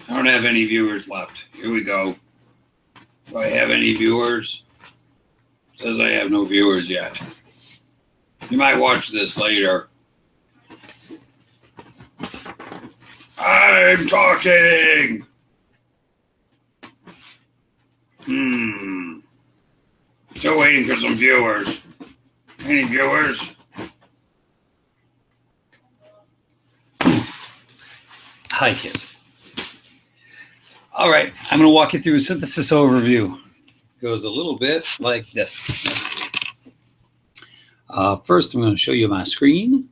I don't have any viewers left. Here we go. Do I have any viewers? It says I have no viewers yet. You might watch this later. I'm talking. Still waiting for some viewers. Any viewers? Hi, kids. All right, I'm going to walk you through a synthesis overview. Goes a little bit like this. Let's see. First, I'm going to show you my screen.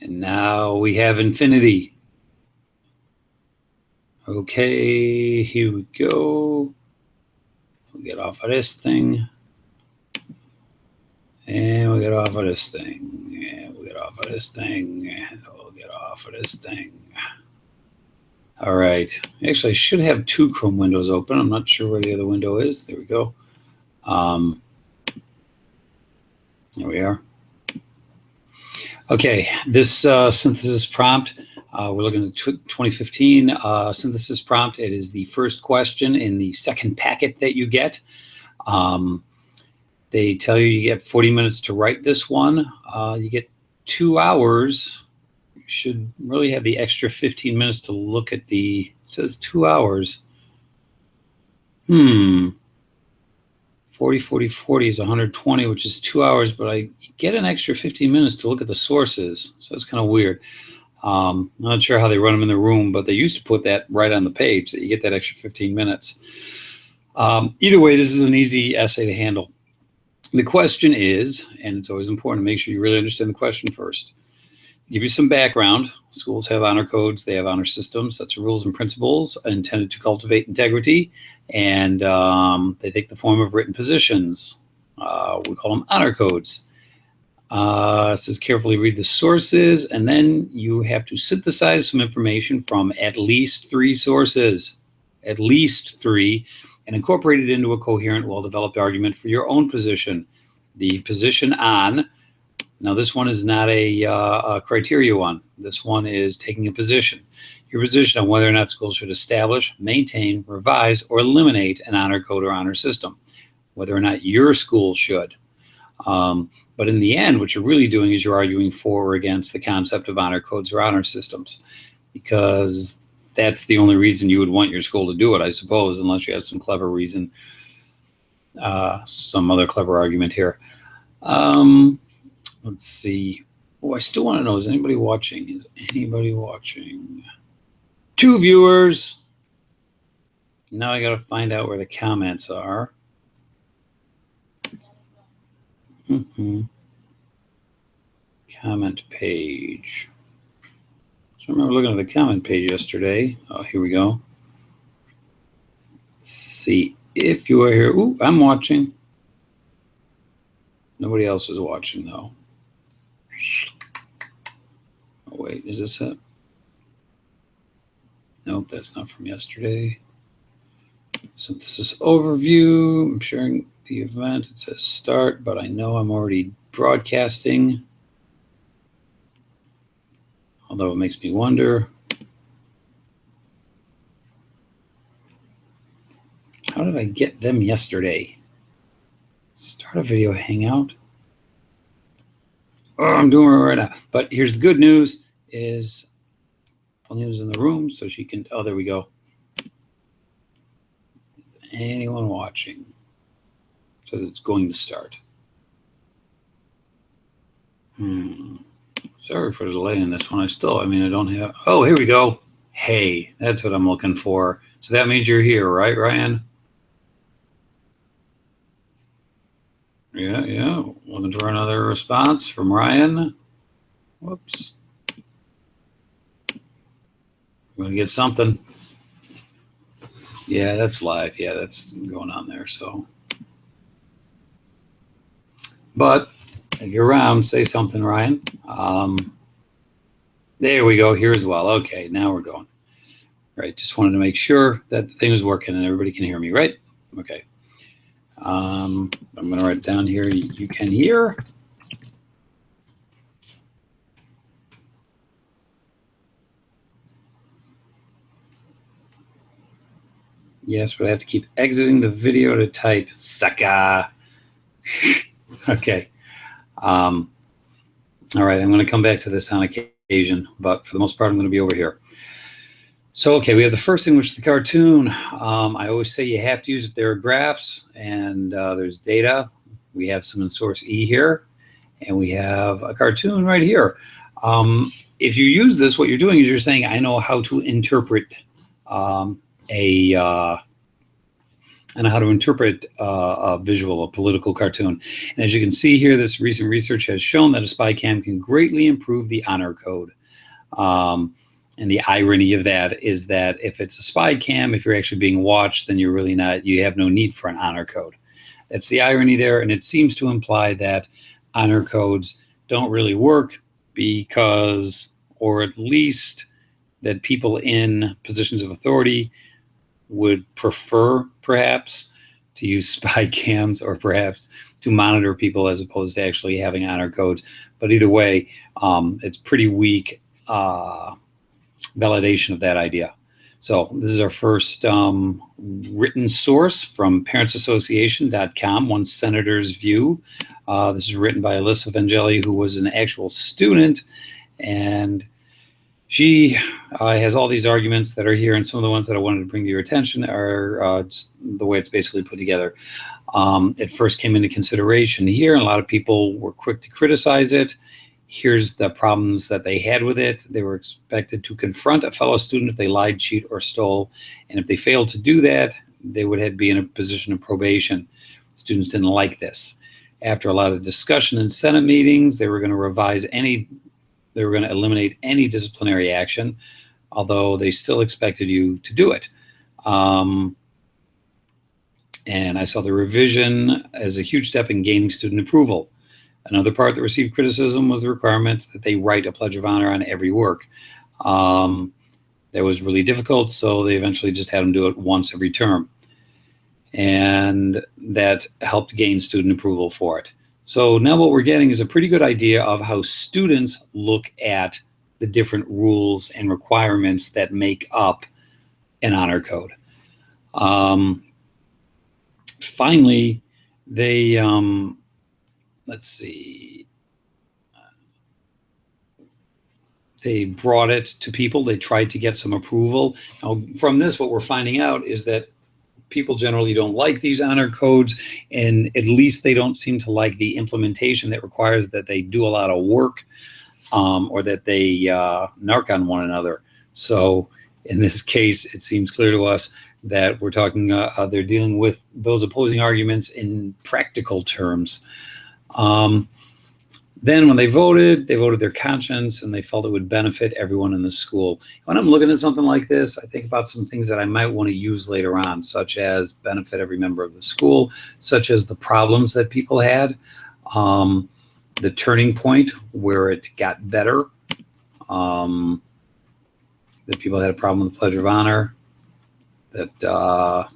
And now we have infinity. Okay, here we go. We'll get off of this thing. And we'll get off of this thing. And we'll get off of this thing. And we'll get off of this thing. All right. Actually, I should have two Chrome windows open. I'm not sure where the other window is. There we go. There we are. Okay, this synthesis prompt, we're looking at 2015 synthesis prompt. It is the first question in the second packet that you get. They tell you get 40 minutes to write this one. You get 2 hours. You should really have the extra 15 minutes to look at the, it says 2 hours. 40, 40, 40 is 120, which is 2 hours, but I get an extra 15 minutes to look at the sources. So it's kind of weird. I'm not sure how they run them in the room, but they used to put that right on the page that you get that extra 15 minutes. Either way, this is an easy essay to handle. The question is, and it's always important to make sure you really understand the question first. Give you some background. Schools have honor codes. They have honor systems, sets of rules and principles intended to cultivate integrity. And they take the form of written positions. We call them honor codes. It says carefully read the sources, and then you have to synthesize some information from at least 3 sources, at least 3, and incorporate it into a coherent, well-developed argument for your own position. The position on, now this one is not a criteria one. This one is taking a position. Your position on whether or not schools should establish, maintain, revise, or eliminate an honor code or honor system, whether or not your school should. But in the end, what you're really doing is you're arguing for or against the concept of honor codes or honor systems, because that's the only reason you would want your school to do it, I suppose, unless you have some clever reason, some other clever argument here. Let's see. Oh, I still want to know, is anybody watching? Is anybody watching? 2 viewers. Now I got to find out where the comments are. Comment page. So I remember looking at the comment page yesterday. Oh, here we go. Let's see if you are here. Ooh, I'm watching. Nobody else is watching though. Oh wait, is this it? Nope, that's not from yesterday. Synthesis overview. I'm sharing the event. It says start, but I know I'm already broadcasting. Although it makes me wonder. How did I get them yesterday? Start a video hangout. Oh, I'm doing it right now. But here's the good news is Paulina's in the room, so she can, oh, there we go. Is anyone watching? It says it's going to start. Sorry for the delay in this one. I don't have, oh, here we go. Hey, that's what I'm looking for. So that means you're here, right, Ryan? Yeah. Looking for another response from Ryan. Whoops. I'm going to get something. Yeah, that's live. Yeah, that's going on there. So, but if you're around, say something, Ryan. There we go. Here as well. Okay, now we're going. Right. Just wanted to make sure that the thing is working and everybody can hear me, right? Okay. I'm going to write down here, you can hear. Yes, but I have to keep exiting the video to type, sucker. Okay. All right, I'm going to come back to this on occasion, but for the most part, I'm going to be over here. So, okay, we have the first thing, which is the cartoon. I always say you have to use if there are graphs and there's data. We have some in source E here, and we have a cartoon right here. If you use this, what you're doing is you're saying, I know how to interpret a visual, a political cartoon. And as you can see here, this recent research has shown that a spy cam can greatly improve the honor code. And the irony of that is that if it's a spy cam, if you're actually being watched, then you have no need for an honor code. That's the irony there. And it seems to imply that honor codes don't really work because, or at least that people in positions of authority would prefer perhaps to use spy cams or perhaps to monitor people as opposed to actually having honor codes. But either way, it's pretty weak validation of that idea. So this is our first written source from parentsassociation.com, one senator's view. This is written by Alyssa Vangeli, who was an actual student, and she has all these arguments that are here, and some of the ones that I wanted to bring to your attention are just the way it's basically put together. It first came into consideration here, and a lot of people were quick to criticize it. Here's the problems that they had with it. They were expected to confront a fellow student if they lied, cheat, or stole. And if they failed to do that, they would be in a position of probation. Students didn't like this. After a lot of discussion in Senate meetings, they were going to eliminate any disciplinary action, although they still expected you to do it. And I saw the revision as a huge step in gaining student approval. Another part that received criticism was the requirement that they write a Pledge of Honor on every work. That was really difficult, so they eventually just had them do it once every term. And that helped gain student approval for it. So now what we're getting is a pretty good idea of how students look at the different rules and requirements that make up an honor code. Finally, they, let's see, they brought it to people. They tried to get some approval. Now, from this, what we're finding out is that people generally don't like these honor codes, and at least they don't seem to like the implementation that requires that they do a lot of work or that they narc on one another. So in this case, it seems clear to us that we're talking, they're dealing with those opposing arguments in practical terms. Then when they voted their conscience, and they felt it would benefit everyone in the school. When I'm looking at something like this, I think about some things that I might want to use later on, such as benefit every member of the school, such as the problems that people had, the turning point where it got better, that people had a problem with the Pledge of Honor, that,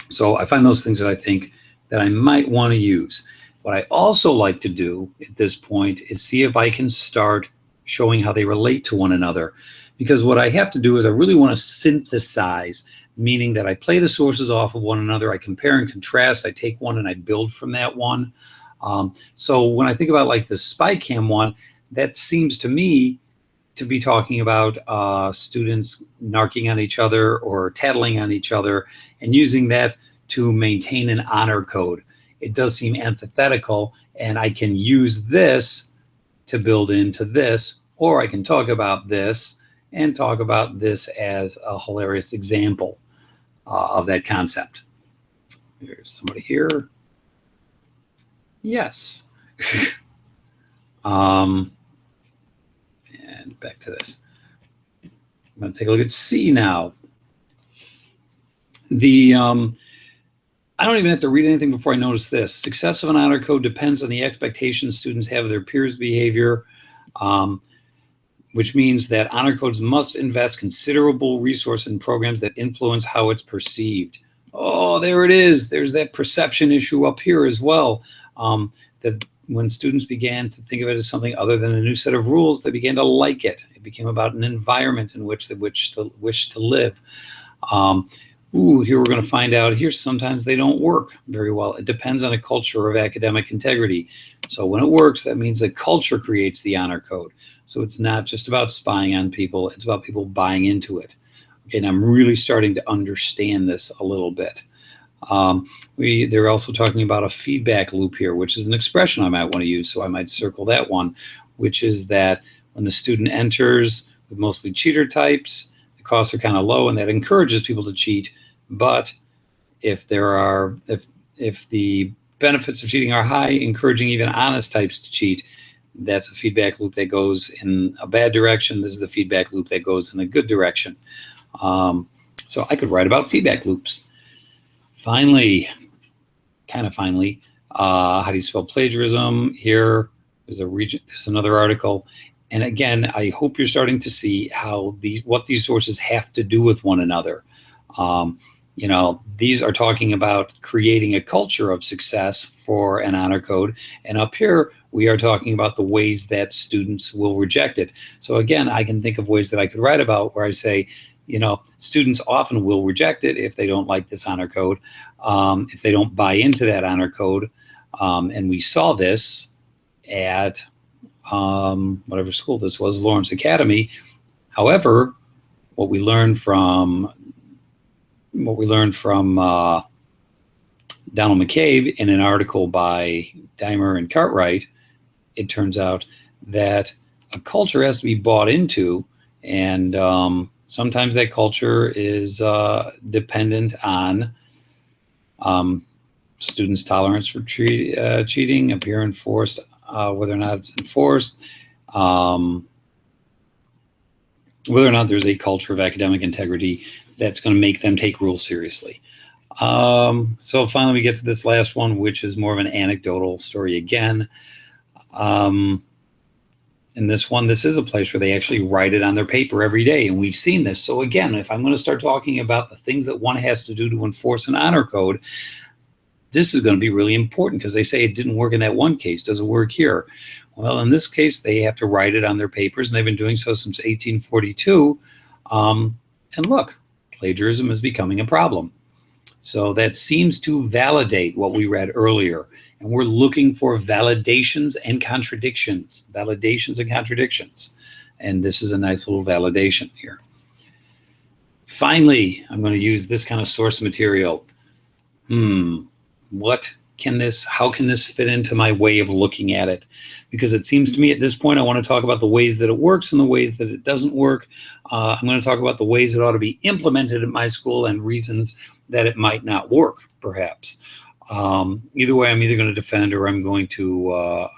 so I find those things that I think that I might want to use. What I also like to do at this point is see if I can start showing how they relate to one another. Because what I have to do is I really want to synthesize, meaning that I play the sources off of one another, I compare and contrast, I take one and I build from that one. So when I think about like the spy cam one, that seems to me to be talking about students narking on each other or tattling on each other and using that to maintain an honor code. It does seem antithetical, and I can use this to build into this, or I can talk about this and talk about this as a hilarious example of that concept. There's somebody here. Yes. And back to this. I'm going to take a look at C now. I don't even have to read anything before I notice this. Success of an honor code depends on the expectations students have of their peers' behavior, which means that honor codes must invest considerable resource in programs that influence how it's perceived. Oh, there it is. There's that perception issue up here as well. That when students began to think of it as something other than a new set of rules, they began to like it. It became about an environment in which they wish to live. Here we're going to find out here sometimes they don't work very well. It depends on a culture of academic integrity. So when it works, that means that culture creates the honor code. So it's not just about spying on people, it's about people buying into it. Okay, and I'm really starting to understand this a little bit. They're also talking about a feedback loop here, which is an expression I might want to use, so I might circle that one, which is that when the student enters with mostly cheater types, the costs are kind of low, and that encourages people to cheat. But if the benefits of cheating are high, encouraging even honest types to cheat, that's a feedback loop that goes in a bad direction. This is the feedback loop that goes in a good direction. So I could write about feedback loops. Finally, how do you spell plagiarism? Here is there's another article. And again, I hope you're starting to see what these sources have to do with one another. These are talking about creating a culture of success for an honor code. And up here, we are talking about the ways that students will reject it. So again, I can think of ways that I could write about where I say, students often will reject it if they don't like this honor code, if they don't buy into that honor code. And we saw this at whatever school this was, Lawrence Academy. However, what we learned from Donald McCabe in an article by Dimer and Cartwright, it turns out that a culture has to be bought into, and sometimes that culture is dependent on students' tolerance for cheating, appear enforced, whether or not it's enforced, whether or not there's a culture of academic integrity that's going to make them take rules seriously. So finally, we get to this last one, which is more of an anecdotal story again. In this one, this is a place where they actually write it on their paper every day, and we've seen this. So again, if I'm going to start talking about the things that one has to do to enforce an honor code, this is going to be really important because they say it didn't work in that one case. Does it work here? Well, in this case, they have to write it on their papers, and they've been doing so since 1842. And look, plagiarism is becoming a problem. So that seems to validate what we read earlier. And we're looking for validations and contradictions. And this is a nice little validation here. Finally, I'm going to use this kind of source material. How can this fit into my way of looking at it? Because it seems to me at this point, I want to talk about the ways that it works and the ways that it doesn't work. I'm going to talk about the ways it ought to be implemented at my school and reasons that it might not work, perhaps. Either way, I'm either going to defend or I'm going to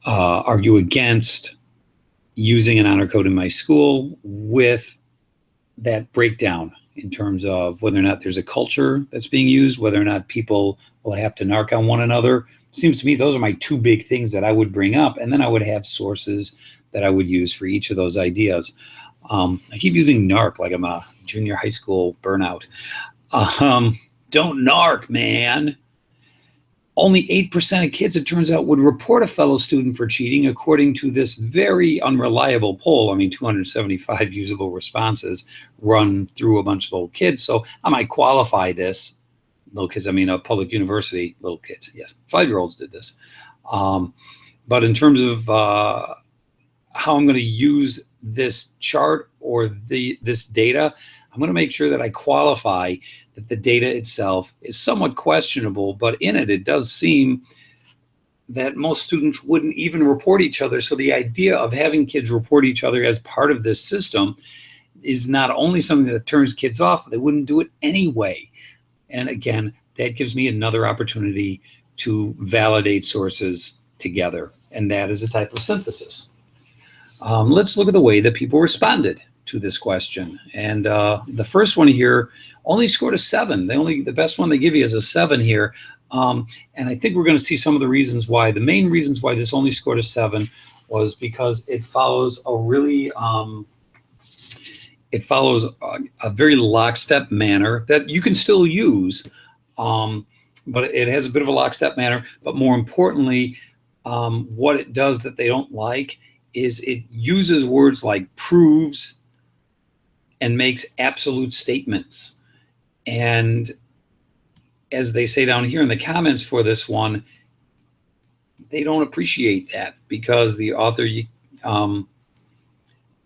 argue against using an honor code in my school with that breakdown in terms of whether or not there's a culture that's being used, whether or not people will have to narc on one another. It seems to me those are my two big things that I would bring up, and then I would have sources that I would use for each of those ideas. I keep using narc like I'm a junior high school burnout. Don't narc, man. Only 8% of kids, it turns out, would report a fellow student for cheating, according to this very unreliable poll. 275 usable responses run through a bunch of little kids. So I might qualify this. Little kids, a public university, little kids. Yes, 5-year-olds did this. But in terms of how I'm going to use this chart or this data, I'm going to make sure that I qualify that the data itself is somewhat questionable, but in it does seem that most students wouldn't even report each other. So the idea of having kids report each other as part of this system is not only something that turns kids off, but they wouldn't do it anyway. And again, that gives me another opportunity to validate sources together. And that is a type of synthesis. Let's look at the way that people responded to this question. And the first one here only scored a 7. The best one they give you is a 7 here. And I think we're going to see some of the reasons why. The main reasons why this only scored a 7 was because it follows a really It follows a very lockstep manner that you can still use, but it has a bit of a lockstep manner. But more importantly, what it does that they don't like is it uses words like proves and makes absolute statements. And as they say down here in the comments for this one, they don't appreciate that because the author,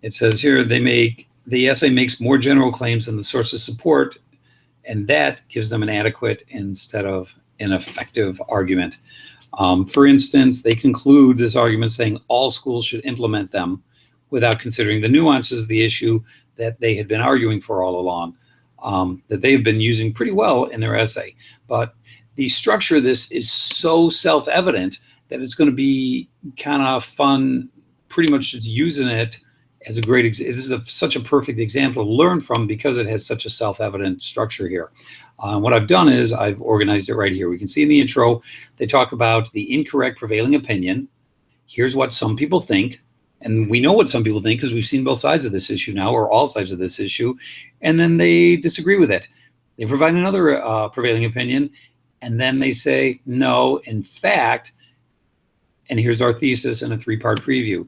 it says here, the essay makes more general claims than the sources support, and that gives them an adequate instead of an effective argument. For instance, they conclude this argument saying all schools should implement them without considering the nuances of the issue that they had been arguing for all along, that they've been using pretty well in their essay. But the structure of this is so self-evident that it's going to be kind of fun pretty much just using it as a great this is such a perfect example to learn from because it has such a self-evident structure here. What I've done is I've organized it right here. We can see in the intro, they talk about the incorrect prevailing opinion. Here's what some people think. And we know what some people think because we've seen both sides of this issue now, or all sides of this issue. And then they disagree with it. They provide another prevailing opinion. And then they say, no, in fact, and here's our thesis in a 3-part preview.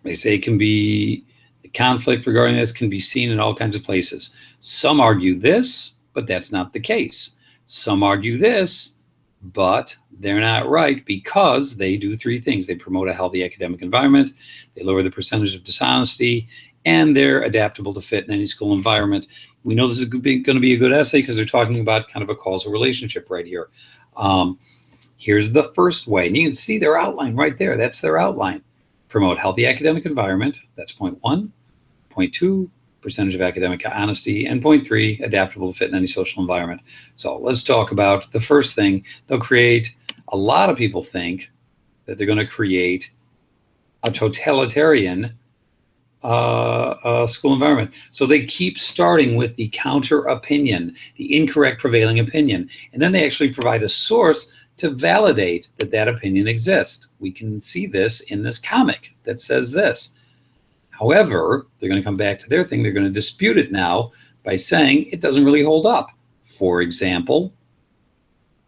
They say it can be, the conflict regarding this can be seen in all kinds of places. Some argue this, but that's not the case. Some argue this, but they're not right because they do 3 things. They promote a healthy academic environment, they lower the percentage of dishonesty, and they're adaptable to fit in any school environment. We know this is going to be a good essay because they're talking about kind of a causal relationship right here. Here's the first way, and you can see their outline right there. That's their outline. Promote healthy academic environment. That's point 1. Point 2, percentage of academic honesty. And point 3, adaptable to fit in any social environment. So let's talk about the first thing. They'll create, a lot of people think that they're going to create a totalitarian school environment. So they keep starting with the counter opinion, the incorrect prevailing opinion. And then they actually provide a source to validate that that opinion exists. We can see this in this comic that says this. However, they're going to come back to their thing. They're going to dispute it now by saying it doesn't really hold up. For example,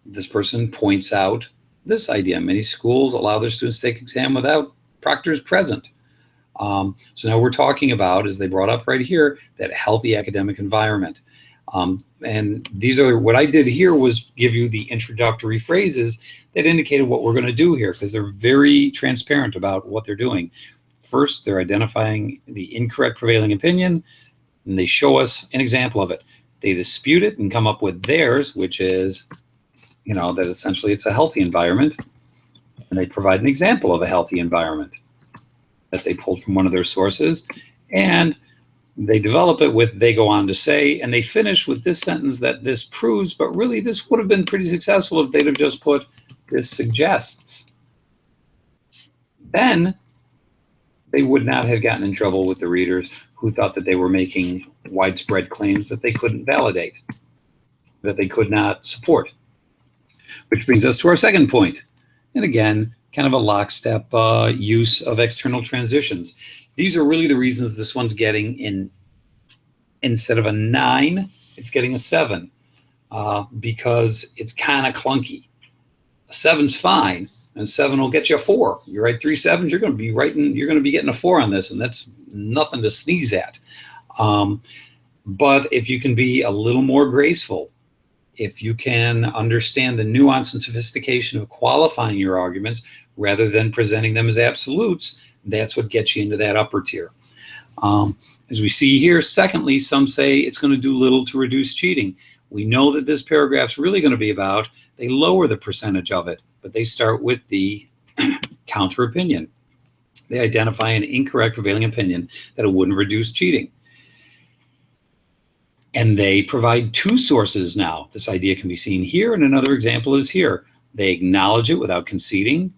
this person points out this idea. Many schools allow their students to take exam without proctors present. So now we're talking about, as they brought up right here, that healthy academic environment. And these are, what I did here was give you the introductory phrases that indicated what we're going to do here, because they're very transparent about what they're doing. First, they're identifying the incorrect prevailing opinion, and they show us an example of it. They dispute it and come up with theirs, which is, that essentially it's a healthy environment, and they provide an example of a healthy environment that they pulled from one of their sources, and they develop it with, they go on to say, and they finish with this sentence that this proves, but really this would have been pretty successful if they'd have just put this suggests. Then they would not have gotten in trouble with the readers who thought that they were making widespread claims that they couldn't validate, that they could not support. Which brings us to our second point. And again, kind of a lockstep use of external transitions. These are really the reasons this one's getting instead of a 9, it's getting a 7 because it's kind of clunky. A 7's fine, and 7 will get you a 4. You write 3 7s, you're going to be getting a 4 on this, and that's nothing to sneeze at. But if you can be a little more graceful, if you can understand the nuance and sophistication of qualifying your arguments rather than presenting them as absolutes, that's what gets you into that upper tier. As we see here, secondly, some say it's going to do little to reduce cheating. We know that this paragraph's really going to be about, they lower the percentage of it, but they start with the counter opinion. They identify an incorrect prevailing opinion that it wouldn't reduce cheating. And they provide 2 sources now. This idea can be seen here, and another example is here. They acknowledge it without conceding.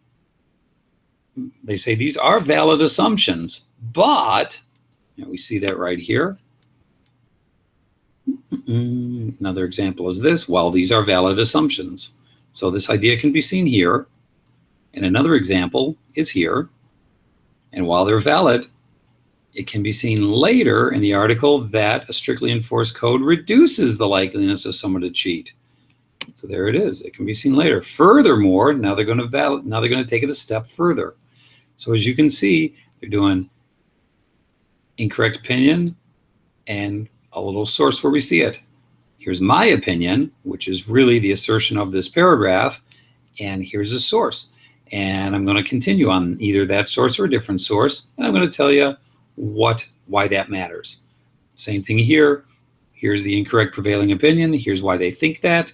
They say these are valid assumptions, but we see that right here. Another example is this. Well, these are valid assumptions. So this idea can be seen here. And another example is here. And while they're valid, It can be seen later in the article that a strictly enforced code reduces the likeliness of someone to cheat. So there it is. It can be seen later. Furthermore, now they're going to take it a step further. So as you can see, they're doing incorrect opinion and a little source where we see it. Here's my opinion, which is really the assertion of this paragraph, and here's the source. And I'm going to continue on either that source or a different source, and I'm going to tell you why that matters. Same thing here. Here's the incorrect prevailing opinion. Here's why they think that.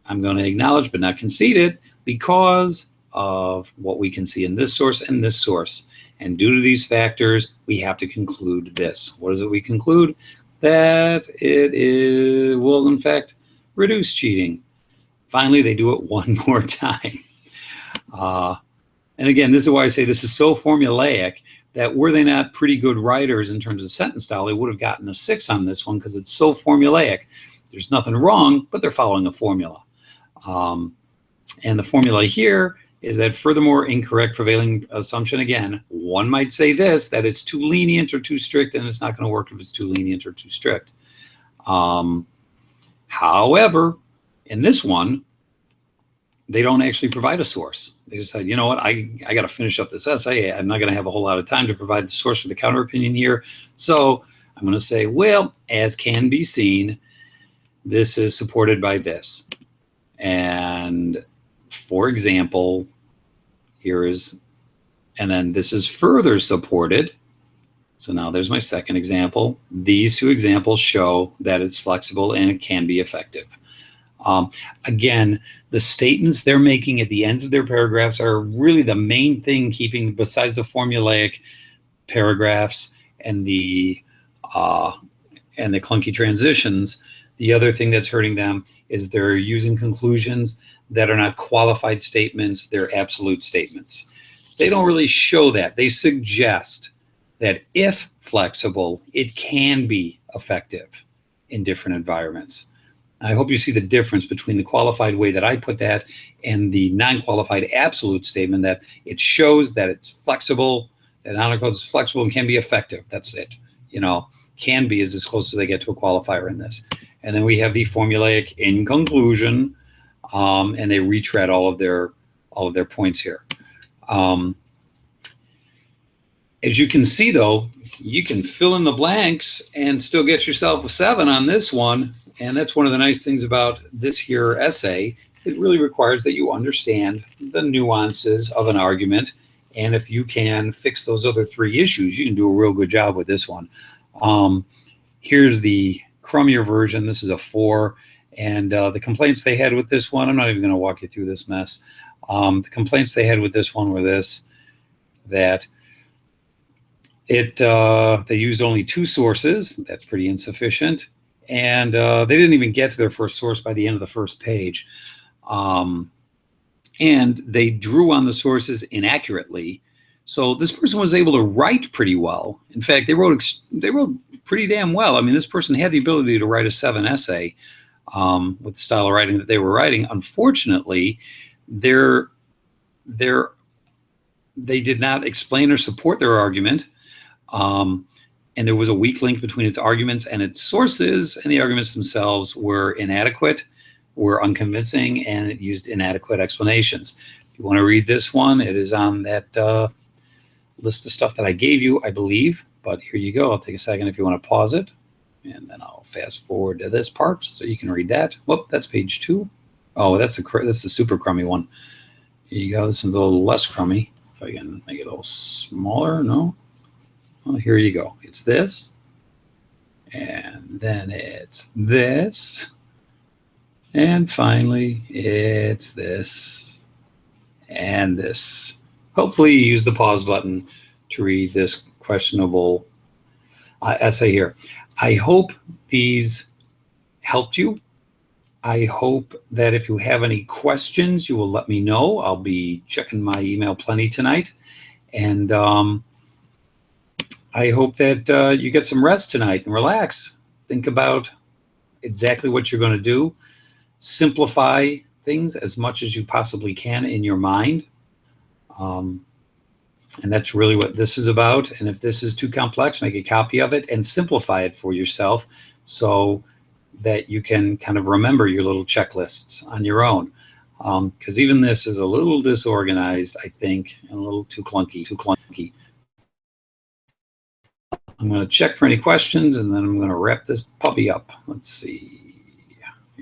I'm going to acknowledge but not concede it because of what we can see in this source and this source. And due to these factors, we have to conclude this. What is it we conclude? That it will, in fact, reduce cheating. Finally, they do it one more time. And again, this is why I say this is so formulaic that were they not pretty good writers in terms of sentence style, they would have gotten a 6 on this one because it's so formulaic. There's nothing wrong, but they're following a formula. And the formula here is that furthermore, incorrect prevailing assumption. Again, one might say this, that it's too lenient or too strict, and it's not going to work if it's too lenient or too strict. However, in this one, they don't actually provide a source. They decide, you know what, I got to finish up this essay. I'm not going to have a whole lot of time to provide the source for the counter opinion here. So I'm going to say, well, as can be seen, this is supported by this. And for example, and then this is further supported. So now there's my second example. These two examples show that it's flexible and it can be effective. Again, the statements they're making at the ends of their paragraphs are really the main thing keeping, besides the formulaic paragraphs and the clunky transitions. The other thing that's hurting them is they're using conclusions that are not qualified statements, they're absolute statements. They don't really show that. They suggest that if flexible, it can be effective in different environments. I hope you see the difference between the qualified way that I put that and the non-qualified absolute statement, that it shows that it's flexible, that honor code is flexible and can be effective. That's it. You know, can be is as close as they get to a qualifier in this. And then we have the formulaic in conclusion, and they retread all of their points here. As you can see, though, you can fill in the blanks and still get yourself a 7 on this one. And that's one of the nice things about this here essay. It really requires that you understand the nuances of an argument. And if you can fix those other 3 issues, you can do a real good job with this one. Here's the crummier version. This is a 4. And the complaints they had with this one, I'm not even going to walk you through this mess. The complaints they had with this one were that they used only 2 sources. That's pretty insufficient. And they didn't even get to their first source by the end of the first page. And they drew on the sources inaccurately. So this person was able to write pretty well. In fact, they wrote pretty damn well. I mean, this person had the ability to write a 7 essay with the style of writing that they were writing. Unfortunately, they did not explain or support their argument. And there was a weak link between its arguments and its sources, and the arguments themselves were inadequate, were unconvincing, and it used inadequate explanations. If you want to read this one, it is on that list of stuff that I gave you, I believe. But here you go. I'll take a second if you want to pause it, and then I'll fast forward to this part so you can read that. Whoop, that's page 2. Oh, that's the super crummy one. Here you go. This one's a little less crummy. If I can make it a little smaller, no. Well, here you go. It's this, and then it's this, and finally it's this and this. Hopefully you use the pause button to read this questionable essay here. I hope these helped you. I hope that if you have any questions, you will let me know. I'll be checking my email plenty tonight. And I hope that you get some rest tonight and relax. Think about exactly what you're going to do. Simplify things as much as you possibly can in your mind. And that's really what this is about. And if this is too complex, make a copy of it and simplify it for yourself so that you can kind of remember your little checklists on your own. Because even this is a little disorganized, I think, and a little too clunky. I'm going to check for any questions, and then I'm going to wrap this puppy up. Let's see.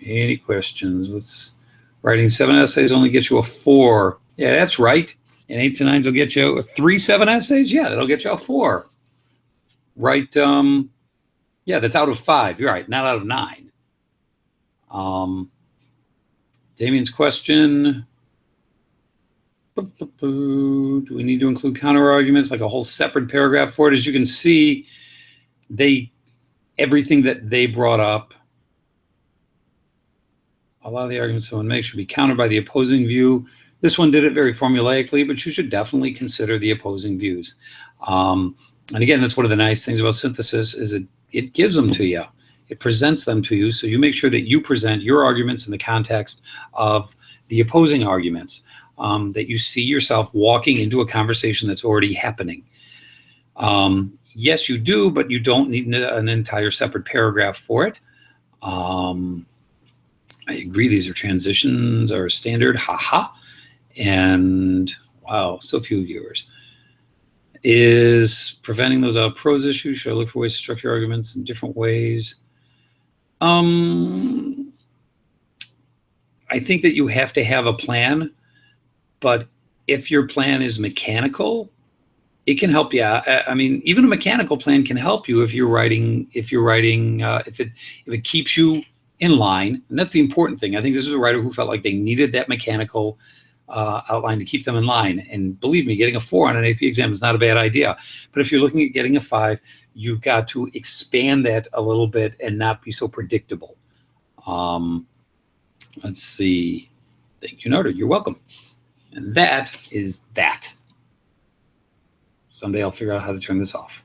Any questions? Writing 7 essays only gets you a 4. Yeah, that's right. And 8s and 9s will get you 3 7 essays. Yeah, that'll get you a 4. Right. Yeah, that's out of 5. You're right. Not out of 9. Damien's question. Do we need to include counter arguments, like a whole separate paragraph for it? As you can see, everything that they brought up, a lot of the arguments someone makes should be countered by the opposing view. This one did it very formulaically, but you should definitely consider the opposing views. And again, that's one of the nice things about synthesis is it gives them to you. It presents them to you, so you make sure that you present your arguments in the context of the opposing arguments, that you see yourself walking into a conversation that's already happening. Yes, you do, but you don't need an entire separate paragraph for it. I agree, these are transitions are standard, haha. And wow, so few viewers. Is preventing those prose issues? Should I look for ways to structure arguments in different ways? I think that you have to have a plan, but if your plan is mechanical, it can help you out. I mean, even a mechanical plan can help you if it keeps you in line, and that's the important thing. I think this is a writer who felt like they needed that mechanical outline to keep them in line. And believe me, getting a 4 on an AP exam is not a bad idea. But if you're looking at getting a 5, you've got to expand that a little bit and not be so predictable. Let's see. Thank you, noted. You're welcome. And that is that. Someday I'll figure out how to turn this off.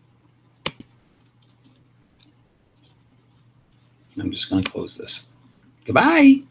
I'm just going to close this. Goodbye.